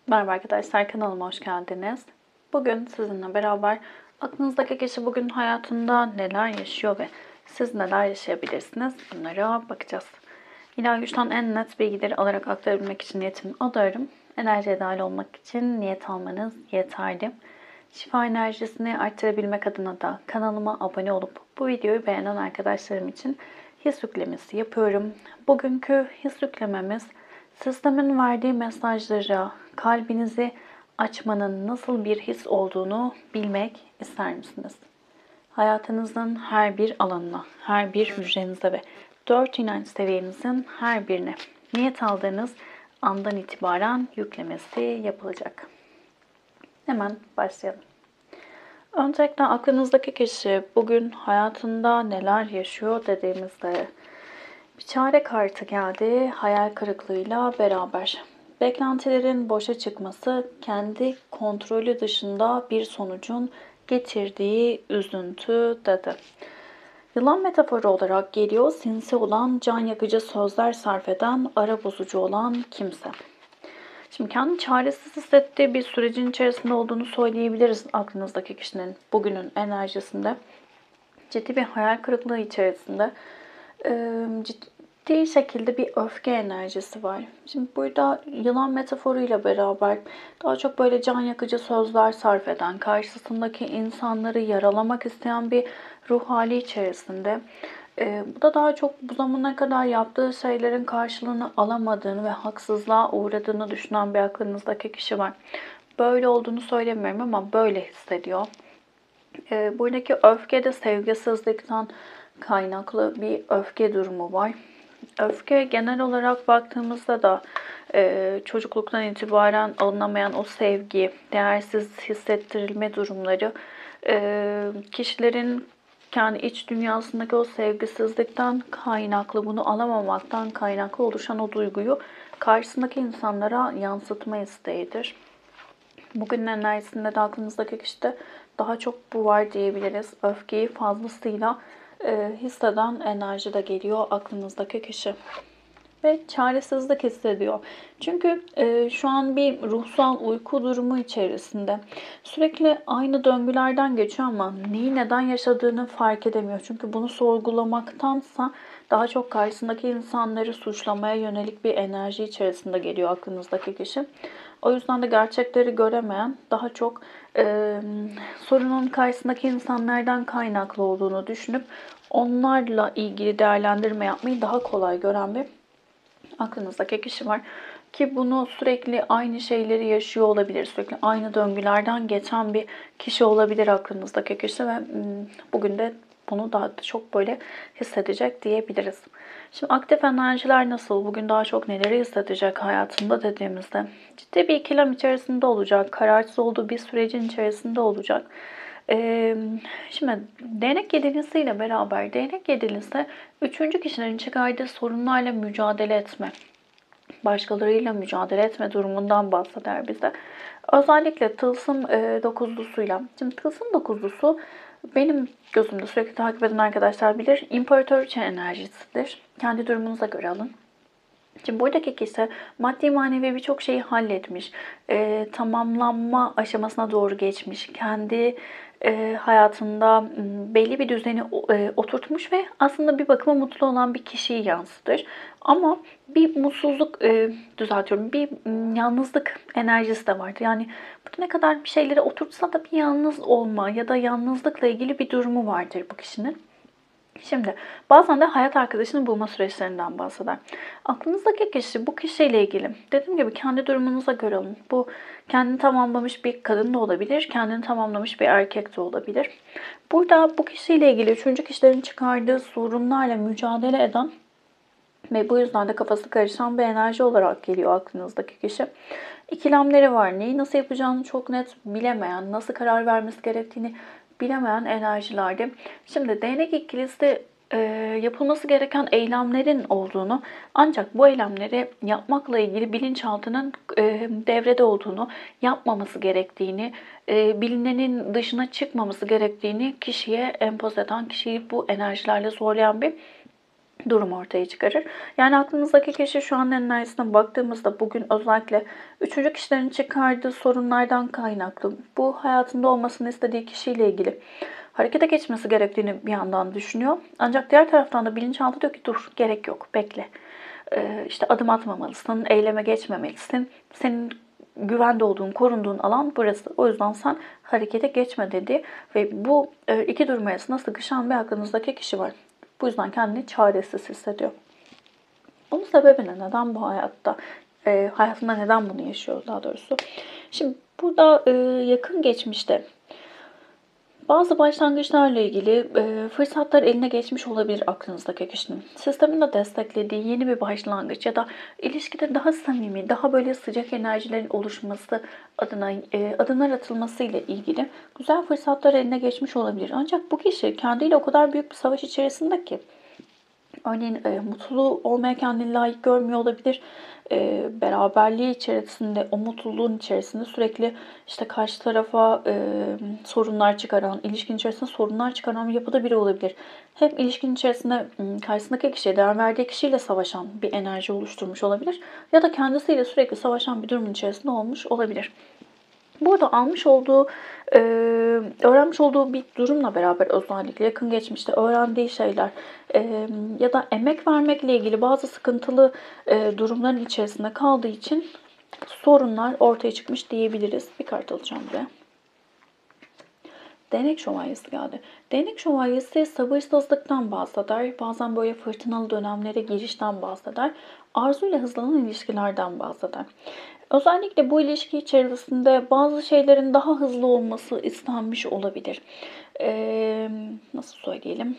Merhaba arkadaşlar, kanalıma hoş geldiniz. Bugün sizinle beraber aklınızdaki kişi bugün hayatında neler yaşıyor ve siz neler yaşayabilirsiniz bunlara bakacağız. İlahi güçten en net bilgileri alarak aktarabilmek için niyetimi alıyorum. Enerjiye dahil olmak için niyet almanız yeterli. Şifa enerjisini arttırabilmek adına da kanalıma abone olup bu videoyu beğenen arkadaşlarım için his yüklemesi yapıyorum. Bugünkü his yüklememiz sistemin verdiği mesajlara kalbinizi açmanın nasıl bir his olduğunu bilmek ister misiniz? Hayatınızın her bir alanına, her bir hücrenize ve 4 inanç seviyenizin her birine niyet aldığınız andan itibaren yüklemesi yapılacak. Hemen başlayalım. Öncelikle aklınızdaki kişi bugün hayatında neler yaşıyor dediğimizde bir çare kartı geldi hayal kırıklığıyla beraber. Beklentilerin boşa çıkması kendi kontrolü dışında bir sonucun getirdiği üzüntü dedi. Yılan metaforu olarak geliyor sinsi olan, can yakıcı sözler sarf eden, ara bozucu olan kimse. Şimdi kendini çaresiz hissettiği bir sürecin içerisinde olduğunu söyleyebiliriz aklınızdaki kişinin bugünün enerjisinde. Ciddi bir hayal kırıklığı içerisinde ciddi şekilde bir öfke enerjisi var. Şimdi burada yılan metaforuyla beraber daha çok böyle can yakıcı sözler sarf eden, karşısındaki insanları yaralamak isteyen bir ruh hali içerisinde. Bu da daha çok bu zamana kadar yaptığı şeylerin karşılığını alamadığını ve haksızlığa uğradığını düşünen bir aklınızdaki kişi var. Böyle olduğunu söylemiyorum ama böyle hissediyor. Buradaki öfke de sevgisizlikten kaynaklı bir öfke durumu var. Öfke genel olarak baktığımızda da çocukluktan itibaren alınamayan o sevgi, değersiz hissettirilme durumları, kişilerin kendi iç dünyasındaki o sevgisizlikten kaynaklı, bunu alamamaktan kaynaklı oluşan o duyguyu karşısındaki insanlara yansıtma isteğidir. Bugünün enerjisinde de aklınızdaki kişide daha çok bu var diyebiliriz. Öfkeyi fazlasıyla hisseden enerji de geliyor aklınızdaki kişi. Ve çaresizlik hissediyor. Çünkü şu an bir ruhsal uyku durumu içerisinde. Sürekli aynı döngülerden geçiyor ama neyi neden yaşadığını fark edemiyor. Çünkü bunu sorgulamaktansa daha çok karşısındaki insanları suçlamaya yönelik bir enerji içerisinde geliyor aklınızdaki kişi. O yüzden de gerçekleri göremeyen, daha çok sorunun karşısındaki insanlardan kaynaklı olduğunu düşünüp onlarla ilgili değerlendirme yapmayı daha kolay gören bir aklınızdaki kişi var. Ki bunu sürekli aynı şeyleri yaşıyor olabilir. Sürekli aynı döngülerden geçen bir kişi olabilir aklınızdaki kişi ve bugün de bunu daha çok böyle hissedecek diyebiliriz. Şimdi aktif enerjiler nasıl? Bugün daha çok neleri hissedecek hayatında dediğimizde. Ciddi bir ikilem içerisinde olacak. Kararsız olduğu bir sürecin içerisinde olacak. Şimdi değnek yedilisiyle beraber değnek yedilisi üçüncü kişilerin çıkardığı sorunlarla mücadele etme, başkalarıyla mücadele etme durumundan bahseder bize. Özellikle tılsım dokuzlusuyla. Şimdi tılsım dokuzlusu benim gözümde sürekli takip eden arkadaşlar bilir. İmparatoriçe enerjisidir. Kendi durumunuza göre alın. Şimdi buradaki kişi maddi manevi birçok şeyi halletmiş, tamamlanma aşamasına doğru geçmiş, kendi hayatında belli bir düzeni oturtmuş ve aslında bir bakıma mutlu olan bir kişiyi yansıtır. Ama bir mutsuzluk, düzeltiyorum, bir yalnızlık enerjisi de vardır. Yani burada ne kadar bir şeyleri oturtsa da bir yalnız olma ya da yalnızlıkla ilgili bir durumu vardır bu kişinin. Şimdi bazen de hayat arkadaşını bulma süreçlerinden bahseder. Aklınızdaki kişi bu kişiyle ilgili dediğim gibi kendi durumunuza göre alın. Bu kendini tamamlamış bir kadın da olabilir, kendini tamamlamış bir erkek de olabilir. Burada bu kişiyle ilgili üçüncü kişilerin çıkardığı sorunlarla mücadele eden ve bu yüzden de kafası karışan bir enerji olarak geliyor aklınızdaki kişi. İkilemleri var. Neyi nasıl yapacağını çok net bilemeyen, nasıl karar vermesi gerektiğini bilemeyen enerjilerde. Şimdi değnek ikilisi yapılması gereken eylemlerin olduğunu ancak bu eylemleri yapmakla ilgili bilinçaltının devrede olduğunu, yapmaması gerektiğini, bilinenin dışına çıkmaması gerektiğini kişiye empoze eden, kişiyi bu enerjilerle zorlayan bir durum ortaya çıkarır. Yani aklınızdaki kişi şu an enerjisine baktığımızda bugün özellikle üçüncü kişilerin çıkardığı sorunlardan kaynaklı bu hayatında olmasını istediği kişiyle ilgili harekete geçmesi gerektiğini bir yandan düşünüyor. Ancak diğer taraftan da bilinçaltı diyor ki dur, gerek yok, bekle. İşte adım atmamalısın, eyleme geçmemelisin. Senin güvende olduğun, korunduğun alan burası. O yüzden sen harekete geçme dedi. Ve bu iki durum arasında sıkışan bir aklınızdaki kişi var. Bu yüzden kendini çaresiz hissediyor. Bunun sebebi ne? Neden bu hayatta? Hayatında neden bunu yaşıyor daha doğrusu? Şimdi burada yakın geçmişte bazı başlangıçlarla ilgili fırsatlar eline geçmiş olabilir aklınızdaki kişinin. Sistemin de desteklediği yeni bir başlangıç ya da ilişkide daha samimi, daha böyle sıcak enerjilerin oluşması adına adımlar atılması ile ilgili güzel fırsatlar eline geçmiş olabilir. Ancak bu kişi kendiyle o kadar büyük bir savaş içerisinde ki örneğin mutlu olmaya kendini layık görmüyor olabilir. Beraberliği içerisinde, o mutluluğun içerisinde sürekli işte karşı tarafa sorunlar çıkaran, ilişkin içerisinde sorunlar çıkaran bir yapıda biri olabilir. Hem ilişkin içerisinde karşısındaki kişiye değer verdiği kişiyle savaşan bir enerji oluşturmuş olabilir. Ya da kendisiyle sürekli savaşan bir durumun içerisinde olmuş olabilir. Burada öğrenmiş olduğu bir durumla beraber özellikle yakın geçmişte öğrendiği şeyler ya da emek vermekle ilgili bazı sıkıntılı durumların içerisinde kaldığı için sorunlar ortaya çıkmış diyebiliriz. Bir kart alacağım buraya. Değnek şövalyesi geldi. Değnek şövalyesi sabırsızlıktan bahseder. Bazen böyle fırtınalı dönemlere girişten bahseder. Arzuyla hızlanan ilişkilerden bahseder. Özellikle bu ilişki içerisinde bazı şeylerin daha hızlı olması istenmiş olabilir. Nasıl söyleyelim?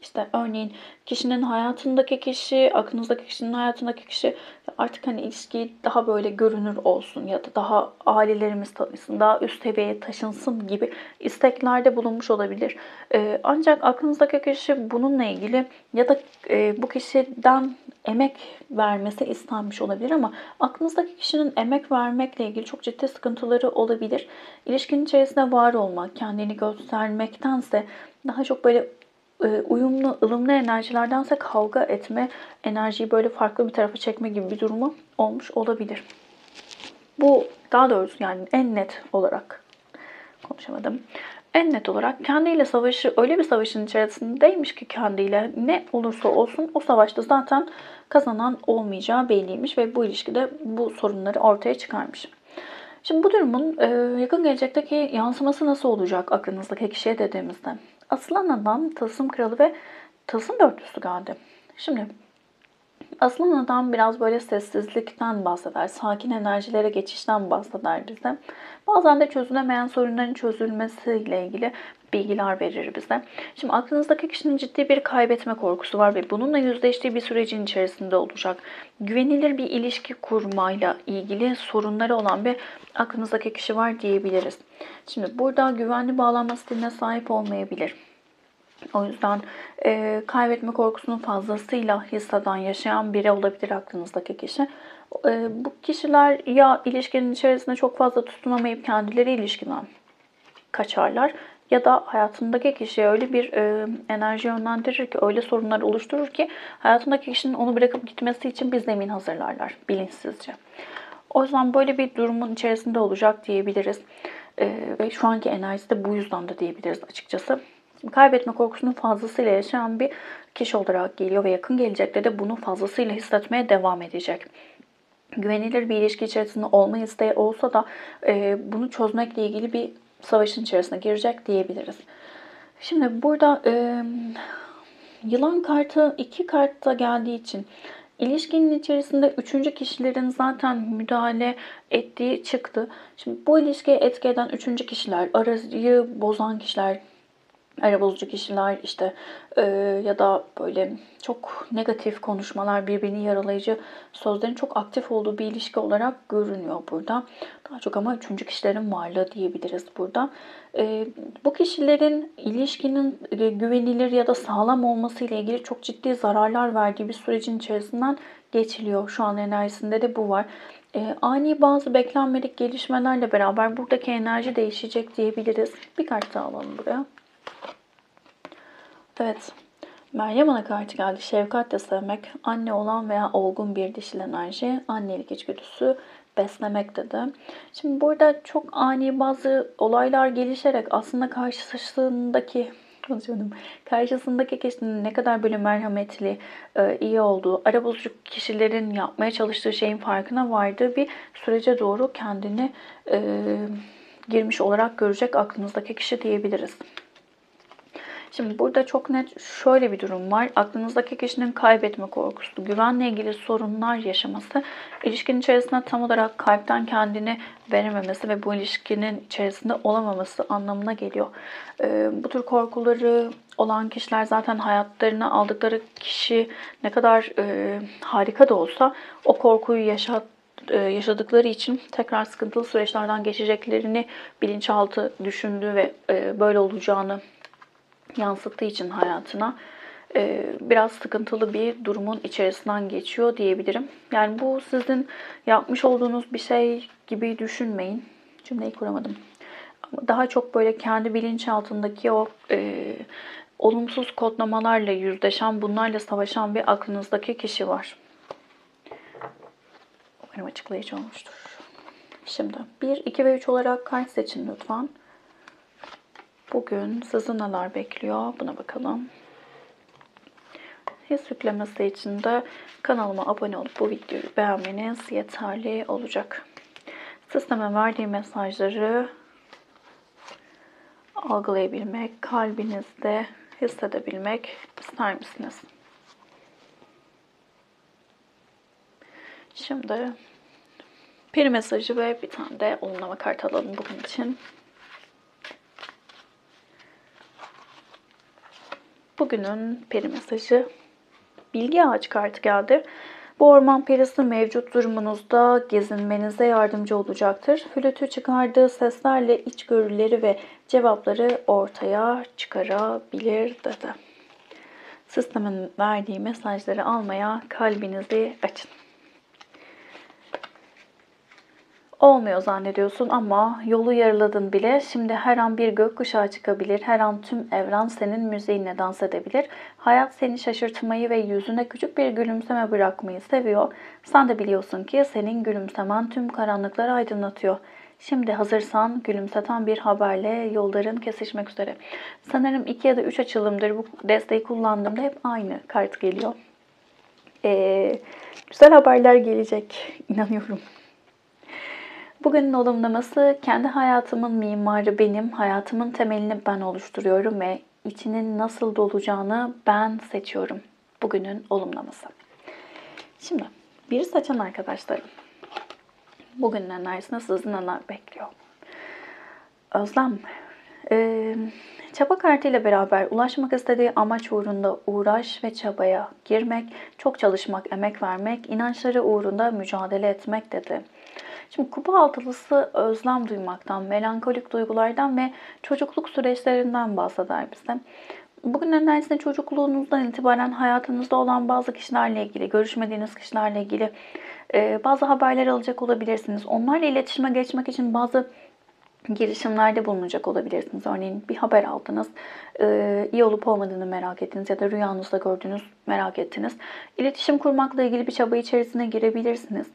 İşte örneğin kişinin hayatındaki kişi, aklınızdaki kişinin hayatındaki kişi artık hani ilişki daha böyle görünür olsun ya da daha ailelerimiz tanısın, daha üst seviyeye taşınsın gibi isteklerde bulunmuş olabilir. Ancak aklınızdaki kişi bununla ilgili ya da bu kişiden emek vermesi istenmiş olabilir ama aklınızdaki kişinin emek vermekle ilgili çok ciddi sıkıntıları olabilir. İlişkinin içerisinde var olmak, kendini göstermektense daha çok böyle uyumlu, ılımlı enerjilerdense kavga etme, enerjiyi böyle farklı bir tarafa çekme gibi bir durumu olmuş olabilir. Bu daha doğrusu yani en net olarak konuşamadım. En net olarak kendiyle savaşı, öyle bir savaşın içerisindeymiş ki kendiyle ne olursa olsun o savaşta zaten kazanan olmayacağı belliymiş ve bu ilişkide bu sorunları ortaya çıkarmış. Şimdi bu durumun yakın gelecekteki yansıması nasıl olacak aklınızdaki kişiye dediğimizde? Aslan adam, tılsım kralı ve tılsım dörtlüsü geldi. Şimdi aslan adam biraz böyle sessizlikten bahseder, sakin enerjilere geçişten bahseder bize. Bazen de çözülemeyen sorunların çözülmesiyle ilgili bilgiler verir bize. Şimdi aklınızdaki kişinin ciddi bir kaybetme korkusu var ve bununla yüzleştiği bir sürecin içerisinde olacak. Güvenilir bir ilişki kurmayla ilgili sorunları olan bir aklınızdaki kişi var diyebiliriz. Şimdi burada güvenli bağlanma stiline sahip olmayabilir. O yüzden kaybetme korkusunun fazlasıyla hisseden, yaşayan biri olabilir aklınızdaki kişi. Bu kişiler ya ilişkinin içerisinde çok fazla tutunamayıp kendileri ilişkiden kaçarlar ya da hayatındaki kişiye öyle bir enerji yönlendirir ki, öyle sorunlar oluşturur ki hayatındaki kişinin onu bırakıp gitmesi için bir zemin hazırlarlar bilinçsizce. O yüzden böyle bir durumun içerisinde olacak diyebiliriz. Ve şu anki enerjisi de bu yüzden de diyebiliriz açıkçası. Kaybetme korkusunun fazlasıyla yaşayan bir kişi olarak geliyor ve yakın gelecekte de bunu fazlasıyla hissetmeye devam edecek. Güvenilir bir ilişki içerisinde olma isteği olsa da bunu çözmekle ilgili bir savaşın içerisine girecek diyebiliriz. Şimdi burada yılan kartı iki kartta geldiği için ilişkinin içerisinde üçüncü kişilerin zaten müdahale ettiği çıktı. Şimdi bu ilişkiye etki eden üçüncü kişiler, arayı bozan kişiler, arabulucu kişiler işte ya da böyle çok negatif konuşmalar, birbirini yaralayıcı sözlerin çok aktif olduğu bir ilişki olarak görünüyor burada. Daha çok ama üçüncü kişilerin varlığı diyebiliriz burada. Bu kişilerin ilişkinin güvenilir ya da sağlam olması ile ilgili çok ciddi zararlar verdiği bir sürecin içerisinden geçiliyor. Şu an enerjisinde de bu var. Ani bazı beklenmedik gelişmelerle beraber buradaki enerji değişecek diyebiliriz. Bir kart daha alalım buraya. Evet. Meryem Ana kartı geldi. Şefkatle sevmek, anne olan veya olgun bir dişil enerji, annelik içgüdüsü, beslemek dedi. Şimdi burada çok ani bazı olaylar gelişerek aslında karşısındaki kişinin ne kadar böyle merhametli, iyi olduğu, arabulucu kişilerin yapmaya çalıştığı şeyin farkına vardığı bir sürece doğru kendini girmiş olarak görecek aklınızdaki kişi diyebiliriz. Şimdi burada çok net şöyle bir durum var. Aklınızdaki kişinin kaybetme korkusu, güvenle ilgili sorunlar yaşaması, ilişkinin içerisinde tam olarak kalpten kendini verememesi ve bu ilişkinin içerisinde olamaması anlamına geliyor. Bu tür korkuları olan kişiler zaten hayatlarına aldıkları kişi ne kadar harika da olsa o korkuyu yaşadıkları için tekrar sıkıntılı süreçlerden geçeceklerini bilinçaltı düşündüğü ve böyle olacağını yansıttığı için hayatına biraz sıkıntılı bir durumun içerisinden geçiyor diyebilirim. Yani bu sizin yapmış olduğunuz bir şey gibi düşünmeyin. Cümleyi kuramadım. Daha çok böyle kendi bilinçaltındaki o olumsuz kodlamalarla yüzleşen, bunlarla savaşan bir aklınızdaki kişi var. Umarım açıklayıcı olmuştur. Şimdi 1, 2 ve 3 olarak kart seçin lütfen. Bugün sizi neler bekliyor? Buna bakalım. His yüklemesi için de kanalıma abone olup bu videoyu beğenmeniz yeterli olacak. Sisteme verdiği mesajları algılayabilmek, kalbinizde hissedebilmek ister misiniz? Şimdi peri mesajı ve bir tane de olumlama kartı alalım bugün için. Bugünün peri mesajı bilgi ağacı kartı geldi. Bu orman perisi mevcut durumunuzda gezinmenize yardımcı olacaktır. Flütü çıkardığı seslerle içgörüleri ve cevapları ortaya çıkarabilir dedi. Sistemin verdiği mesajları almaya kalbinizi açın. Olmuyor zannediyorsun ama yolu yarıladın bile. Şimdi her an bir gökkuşağı çıkabilir. Her an tüm evren senin müziğinle dans edebilir. Hayat seni şaşırtmayı ve yüzüne küçük bir gülümseme bırakmayı seviyor. Sen de biliyorsun ki senin gülümsemen tüm karanlıkları aydınlatıyor. Şimdi hazırsan gülümseten bir haberle yolların kesişmek üzere. Sanırım 2 ya da 3 açılımdır bu desteği kullandığımda hep aynı kart geliyor. Güzel haberler gelecek, inanıyorum. Bugünün olumlaması, kendi hayatımın mimarı benim, hayatımın temelini ben oluşturuyorum ve içinin nasıl dolacağını ben seçiyorum. Bugünün olumlaması. Şimdi bir seçen arkadaşlarım, bugünün enerjisinde sizi neler bekliyor? Özlem, çaba kartıyla beraber ulaşmak istediği amaç uğrunda uğraş ve çabaya girmek, çok çalışmak, emek vermek, inançları uğrunda mücadele etmek dedi. Şimdi kupa altılısı özlem duymaktan, melankolik duygulardan ve çocukluk süreçlerinden bahseder bize. Bugün enerjisinde çocukluğunuzdan itibaren hayatınızda olan bazı kişilerle ilgili, görüşmediğiniz kişilerle ilgili bazı haberler alacak olabilirsiniz. Onlarla iletişime geçmek için bazı girişimlerde bulunacak olabilirsiniz. Örneğin bir haber aldınız, iyi olup olmadığını merak ettiniz ya da rüyanızda gördüğünüz merak ettiniz. İletişim kurmakla ilgili bir çaba içerisine girebilirsiniz.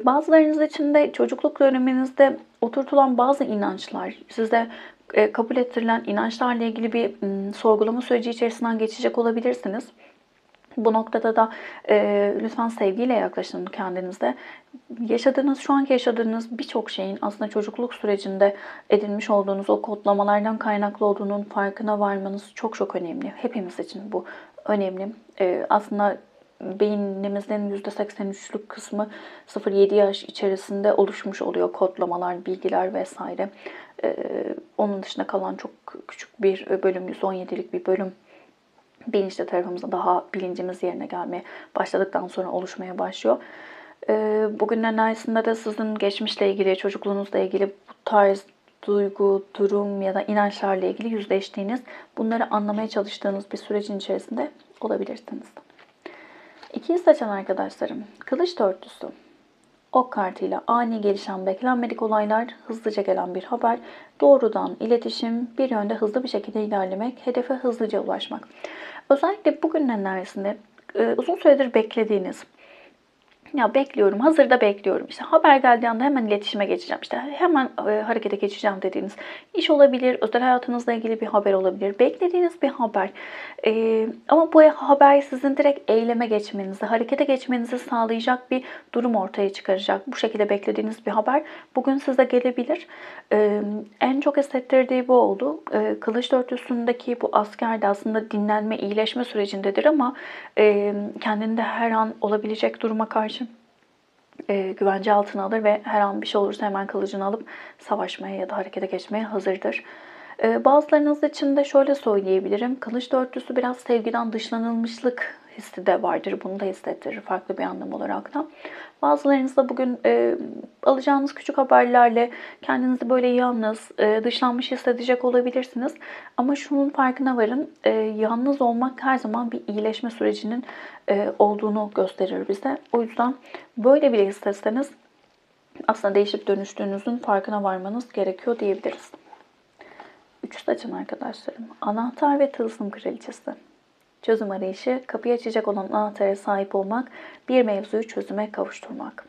Bazılarınız için de çocukluk döneminizde oturtulan bazı inançlar, size kabul ettirilen inançlarla ilgili bir sorgulama süreci içerisinden geçecek olabilirsiniz. Bu noktada da lütfen sevgiyle yaklaşın kendinize. Şu anki yaşadığınız birçok şeyin aslında çocukluk sürecinde edinmiş olduğunuz o kodlamalardan kaynaklı olduğunun farkına varmanız çok çok önemli. Hepimiz için bu önemli. Aslında beynimizin %83'lük kısmı 0-7 yaş içerisinde oluşmuş oluyor kodlamalar, bilgiler vesaire. Onun dışında kalan çok küçük bir bölüm, %17'lik bir bölüm bilinçli tarafımızda daha bilincimiz yerine gelmeye başladıktan sonra oluşmaya başlıyor. Bugün enerjisinde de sizin geçmişle ilgili, çocukluğunuzla ilgili bu tarz duygu, durum ya da inançlarla ilgili yüzleştiğiniz, bunları anlamaya çalıştığınız bir sürecin içerisinde olabilirsiniz. İkiyi seçen arkadaşlarım, kılıç dörtlüsü. Ok kartıyla ani gelişen beklenmedik olaylar, hızlıca gelen bir haber, doğrudan iletişim, bir yönde hızlı bir şekilde ilerlemek, hedefe hızlıca ulaşmak. Özellikle bugünün enerjisinde uzun süredir beklediğiniz, ya bekliyorum, hazırda bekliyorum. İşte haber geldiği anda hemen iletişime geçeceğim. İşte hemen harekete geçeceğim dediğiniz iş olabilir, özel hayatınızla ilgili bir haber olabilir. Beklediğiniz bir haber. Ama bu haber sizin direkt eyleme geçmenizi, harekete geçmenizi sağlayacak bir durum ortaya çıkaracak. Bu şekilde beklediğiniz bir haber bugün size gelebilir. En çok hissettirdiği bu oldu. Kılıç dörtlüsündeki bu asker de aslında dinlenme, iyileşme sürecindedir ama kendinde her an olabilecek duruma karşı güvence altına alır ve her an bir şey olursa hemen kılıcını alıp savaşmaya ya da harekete geçmeye hazırdır. Bazılarınız için de şöyle söyleyebilirim. Kılıç dörtlüsü biraz sevgiden dışlanılmışlık hissi de vardır. Bunu da hissettirir farklı bir anlam olarak da. Bazılarınız da bugün alacağınız küçük haberlerle kendinizi böyle yalnız, dışlanmış hissedecek olabilirsiniz. Ama şunun farkına varın, yalnız olmak her zaman bir iyileşme sürecinin olduğunu gösterir bize. O yüzden böyle bile hissetseniz aslında değişip dönüştüğünüzün farkına varmanız gerekiyor diyebiliriz. Üçüncü açın arkadaşlarım. Anahtar ve tılsım kraliçesi. Çözüm arayışı, kapıyı açacak olan anahtara sahip olmak, bir mevzuyu çözüme kavuşturmak.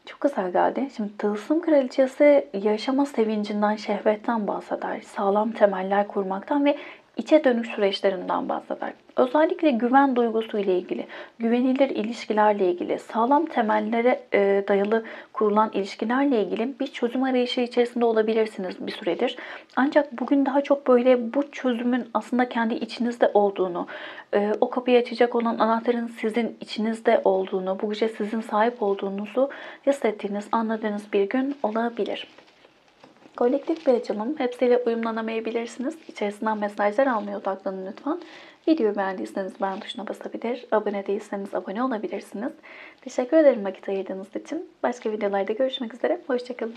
Çok güzel geldi. Şimdi tılsım kraliçesi yaşama sevincinden, şehvetten bahseder. Sağlam temeller kurmaktan ve içe dönük süreçlerinden bahseder. Özellikle güven duygusu ile ilgili, güvenilir ilişkilerle ilgili, sağlam temellere dayalı kurulan ilişkilerle ilgili bir çözüm arayışı içerisinde olabilirsiniz bir süredir. Ancak bugün daha çok böyle bu çözümün aslında kendi içinizde olduğunu, o kapıyı açacak olan anahtarın sizin içinizde olduğunu, bu güce sizin sahip olduğunuzu hissettiğiniz, anladığınız bir gün olabilir. Kolektif bir açılım. Hepsiyle uyumlanamayabilirsiniz. İçerisinden mesajlar almaya odaklanın lütfen. Videoyu beğendiyseniz beğen tuşuna basabilir. Abone değilseniz abone olabilirsiniz. Teşekkür ederim vakit ayırdığınız için. Başka videolarda görüşmek üzere. Hoşçakalın.